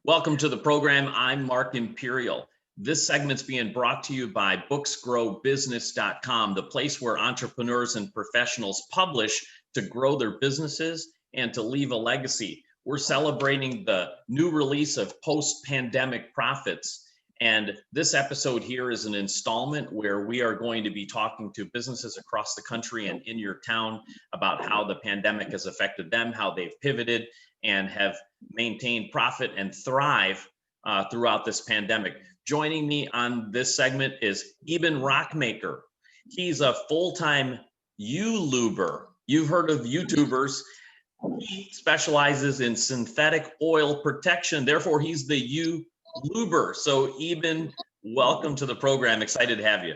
Welcome to the program. I'm Mark Imperial. This segment's being brought to you by booksgrowbusiness.com, the place where entrepreneurs and professionals publish to grow their businesses and to leave a legacy. We're celebrating the new release of Post-Pandemic Profits. And this episode here is an installment where we are going to be talking to businesses across the country and in your town about how the pandemic has affected them, how they've pivoted and have maintained profit and thrive throughout this pandemic. Joining me on this segment is Eben Rockmaker. He's a full-time YouTuber. You've heard of YouTubers. He specializes in synthetic oil protection. Therefore, he's the YouTuber. So Eben, welcome to the program. Excited to have you.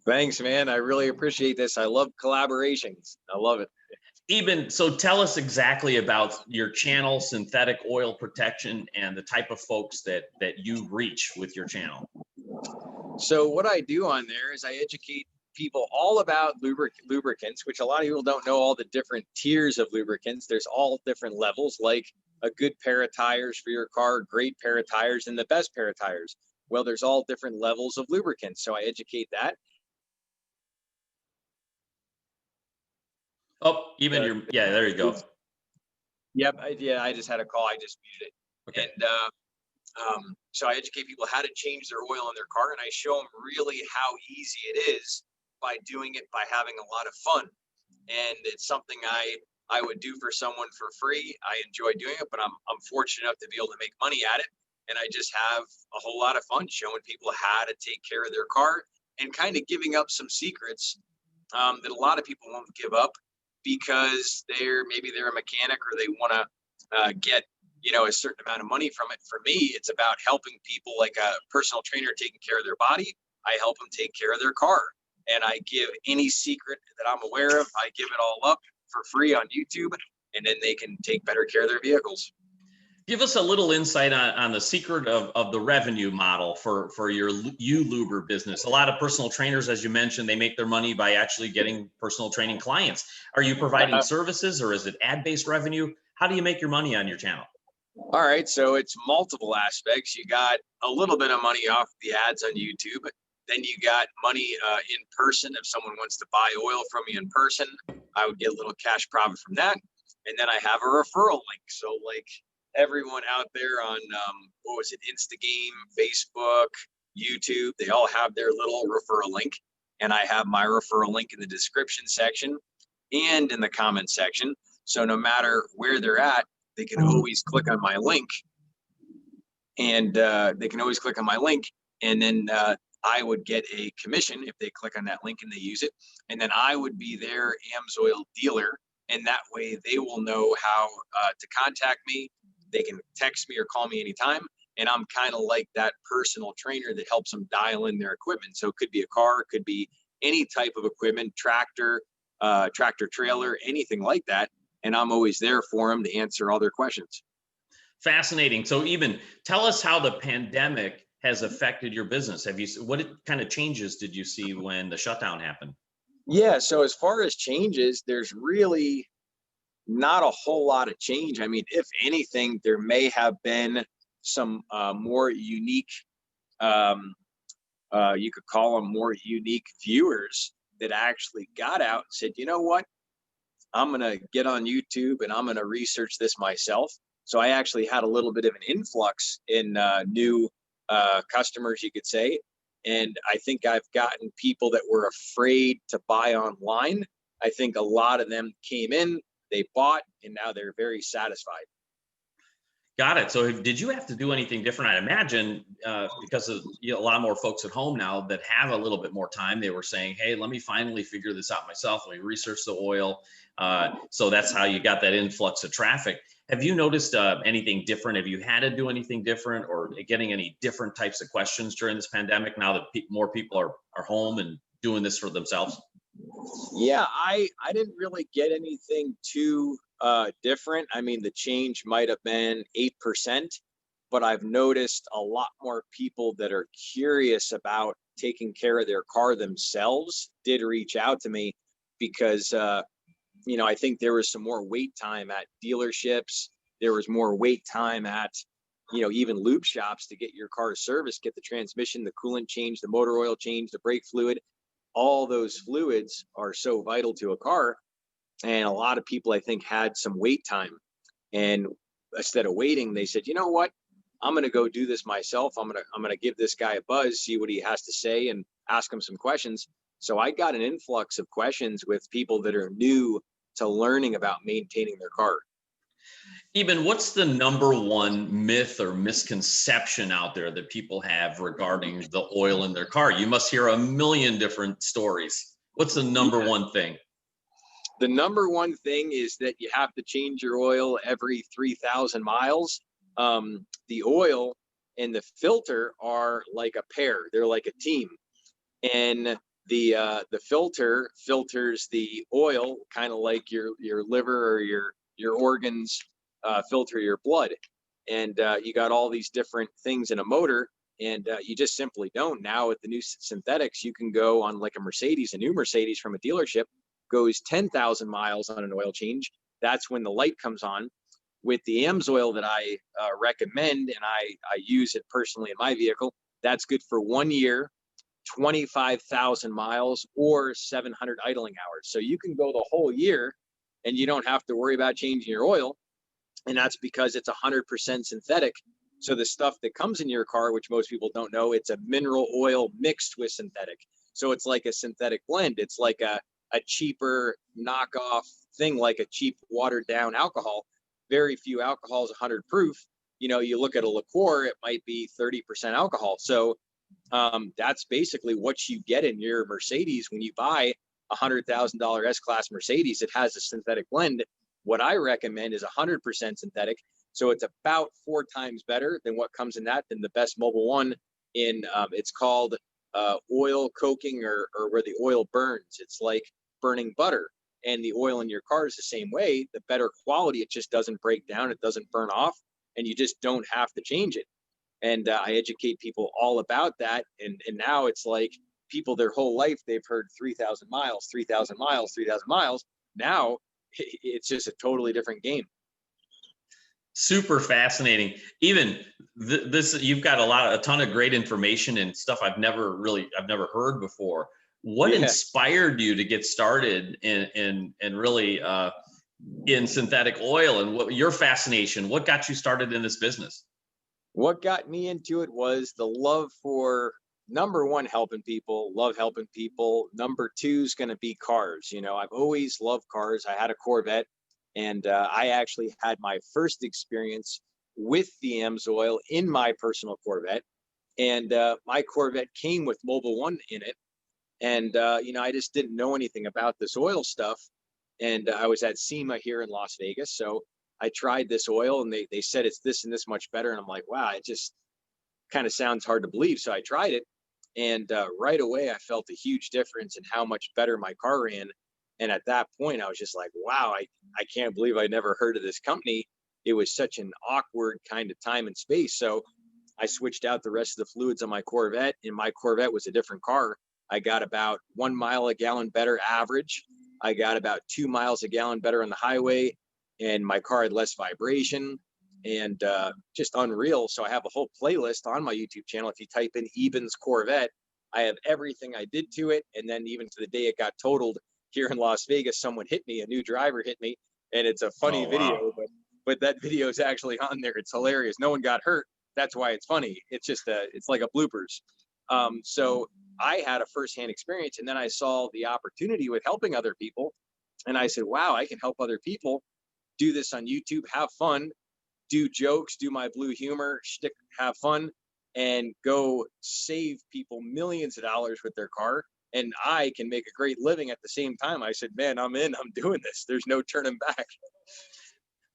Thanks, man. I really appreciate this. I love collaborations. I love it. Eben, so tell us exactly about your channel, Synthetic Oil Protection, and the type of folks that you reach with your channel. So what I do on there is I educate people all about lubricants, which a lot of people don't know all the different tiers of lubricants. There's all different levels, like a good pair of tires for your car, great pair of tires, and the best pair of tires. Well, there's all different levels of lubricants. So I educate that. Oh, Eben, yeah, there you go. Yep, I just had a call. I just muted it. Okay. And so I educate people how to change their oil in their car, and I show them really how easy it is by doing it, by having a lot of fun. And it's something I would do for someone for free. I enjoy doing it, but I'm fortunate enough to be able to make money at it. And I just have a whole lot of fun showing people how to take care of their car and kind of giving up some secrets that a lot of people won't give up, because maybe they're a mechanic or they want to get a certain amount of money from it. For me, it's about helping people, like a personal trainer taking care of their body. I help them take care of their car, and I give any secret that I'm aware of. I give it all up for free on YouTube, and then they can take better care of their vehicles. Give us a little insight on the secret of the revenue model for your YouTuber business. A lot of personal trainers, as you mentioned, they make their money by actually getting personal training clients. Are you providing services, or is it ad-based revenue? How do you make your money on your channel? All right, so it's multiple aspects. You got a little bit of money off the ads on YouTube. Then you got money in person. If someone wants to buy oil from me in person, I would get a little cash profit from that. And then I have a referral link. So like everyone out there on Instagram, Facebook, YouTube, they all have their little referral link. And I have my referral link in the description section and in the comment section. So no matter where they're at, they can always click on my link, and then I would get a commission if they click on that link and they use it. And then I would be their AMSOIL dealer. And that way they will know how to contact me. They can text me or call me anytime. And I'm kind of like that personal trainer that helps them dial in their equipment. So it could be a car, it could be any type of equipment, tractor, tractor trailer, anything like that. And I'm always there for them to answer all their questions. Fascinating. So Eben, tell us how the pandemic has affected your business. What kind of changes did you see when the shutdown happened? Yeah, so as far as changes, there's really not a whole lot of change. I mean, if anything, there may have been some more unique, you could call them more unique viewers that actually got out and said, you know what, I'm going to get on YouTube and I'm going to research this myself. So I actually had a little bit of an influx in new customers, you could say. And I think I've gotten people that were afraid to buy online. I think a lot of them came in, they bought, and now they're very satisfied. Got it. So did you have to do anything different? I imagine because of a lot more folks at home now that have a little bit more time, they were saying, hey, let me finally figure this out myself. Let me research the oil. So that's how you got that influx of traffic. Have you noticed anything different? Have you had to do anything different, or getting any different types of questions during this pandemic now that more people are home and doing this for themselves? Yeah, I didn't really get anything too different. I mean, the change might have been 8%, but I've noticed a lot more people that are curious about taking care of their car themselves did reach out to me, because I think there was some more wait time at dealerships. There was more wait time at even lube shops to get your car serviced, get the transmission, the coolant change, the motor oil change, the brake fluid. All those fluids are so vital to a car. And a lot of people, I think, had some wait time. And instead of waiting, they said, you know what? I'm going to go do this myself. I'm going to give this guy a buzz, see what he has to say, and ask him some questions. So I got an influx of questions with people that are new to learning about maintaining their car. Eben, what's the number one myth or misconception out there that people have regarding the oil in their car? You must hear a million different stories. What's the number one thing? The number one thing is that you have to change your oil every 3,000 miles. The oil and the filter are like a pair. They're like a team. And the filter filters the oil, kind of like your liver or your organs filter your blood. And you got all these different things in a motor, and you just simply don't. Now with the new synthetics, you can go on like a Mercedes, a new Mercedes from a dealership goes 10,000 miles on an oil change. That's when the light comes on. With the AMSOIL that I recommend, and I use it personally in my vehicle, that's good for 1 year, 25,000 miles, or 700 idling hours. So you can go the whole year and you don't have to worry about changing your oil. And that's because it's 100% synthetic. So the stuff that comes in your car, which most people don't know, it's a mineral oil mixed with synthetic. So it's like a synthetic blend. It's like a cheaper knockoff thing, like a cheap watered down alcohol. Very few alcohols 100 proof. You look at a liqueur, it might be 30% alcohol. So that's basically what you get in your Mercedes when you buy a $100,000 S-Class Mercedes. It has a synthetic blend. What I recommend is 100% synthetic. So it's about 4 times better than what comes in that, than the best Mobil 1 in, it's called oil coking, or where the oil burns. It's like burning butter, and the oil in your car is the same way. The better quality, it just doesn't break down, it doesn't burn off, and you just don't have to change it. And I educate people all about that. And now it's like people their whole life, they've heard 3,000 miles, 3,000 miles, 3,000 miles. Now it's just a totally different game. Super fascinating. Even this, you've got a ton of great information and stuff I've never heard before. What inspired you to get started in really in synthetic oil, and what your fascination? What got you started in this business? What got me into it was the love for, number one, helping people, love helping people. Number two is going to be cars. I've always loved cars. I had a Corvette, and I actually had my first experience with the AMSOIL in my personal Corvette. And my Corvette came with Mobil 1 in it. And, I just didn't know anything about this oil stuff. And I was at SEMA here in Las Vegas. So I tried this oil, and they said it's this and this much better. And I'm like, wow, it just kind of sounds hard to believe. So I tried it. And right away, I felt a huge difference in how much better my car ran. And at that point, I was just like, wow, I can't believe I never heard of this company. It was such an awkward kind of time and space. So I switched out the rest of the fluids on my Corvette, and my Corvette was a different car. I got about 1 mile a gallon better average. I got about 2 miles a gallon better on the highway, and my car had less vibration, and just unreal. So I have a whole playlist on my YouTube channel. If you type in Eben's Corvette, I have everything I did to it. And then even to the day it got totaled here in Las Vegas, someone hit me, a new driver hit me, and it's a funny video, but that video is actually on there. It's hilarious. No one got hurt. That's why it's funny. It's just it's like a bloopers. So I had a firsthand experience, and then I saw the opportunity with helping other people. And I said, wow, I can help other people do this on YouTube, have fun, do jokes, do my blue humor, shtick, have fun, and go save people millions of dollars with their car. And I can make a great living at the same time. I said, man, I'm doing this. There's no turning back.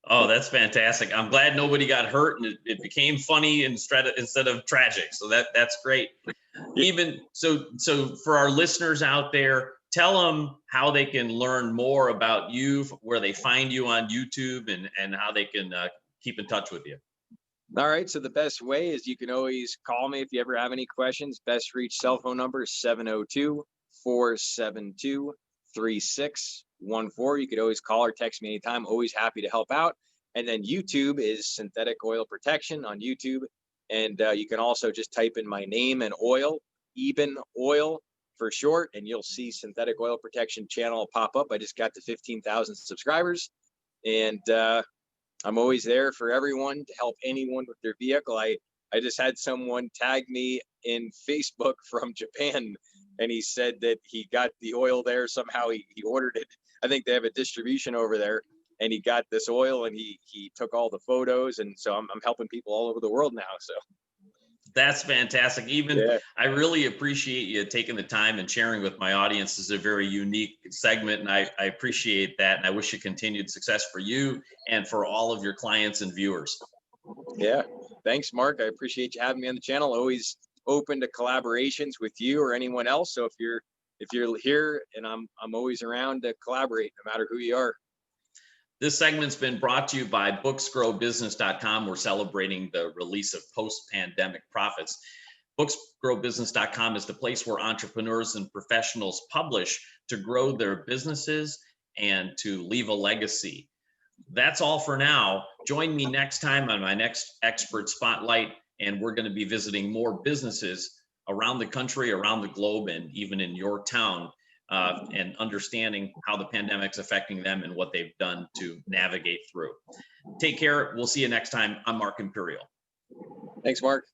Oh, that's fantastic. I'm glad nobody got hurt and it became funny instead of tragic. So that's great. Even so for our listeners out there, tell them how they can learn more about you, where they find you on YouTube, and how they can keep in touch with you. All right. So the best way is you can always call me if you ever have any questions. Best reach cell phone number is 702-472-3614. You could always call or text me anytime. Always happy to help out. And then YouTube is Synthetic Oil Protection on YouTube. And you can also just type in my name and oil, Eben Oil for short, and you'll see Synthetic Oil Protection channel pop up. I just got to 15,000 subscribers, and I'm always there for everyone to help anyone with their vehicle. I just had someone tag me in Facebook from Japan, and he said that he got the oil there. Somehow he ordered it. I think they have a distribution over there, and he got this oil, and he took all the photos. And so I'm helping people all over the world now. So that's fantastic. Eben, yeah. I really appreciate you taking the time and sharing with my audience. This is a very unique segment, and I appreciate that. And I wish you continued success for you and for all of your clients and viewers. Yeah. Thanks, Mark. I appreciate you having me on the channel. Always open to collaborations with you or anyone else. So if you're here, and I'm always around to collaborate, no matter who you are. This segment's been brought to you by booksgrowbusiness.com. We're celebrating the release of post-pandemic profits. Booksgrowbusiness.com is the place where entrepreneurs and professionals publish to grow their businesses and to leave a legacy. That's all for now. Join me next time on my next Expert Spotlight, and we're going to be visiting more businesses around the country, around the globe, and even in your town, and understanding how the pandemic's affecting them and what they've done to navigate through. Take care. We'll see you next time. I'm Mark Imperial. Thanks, Mark.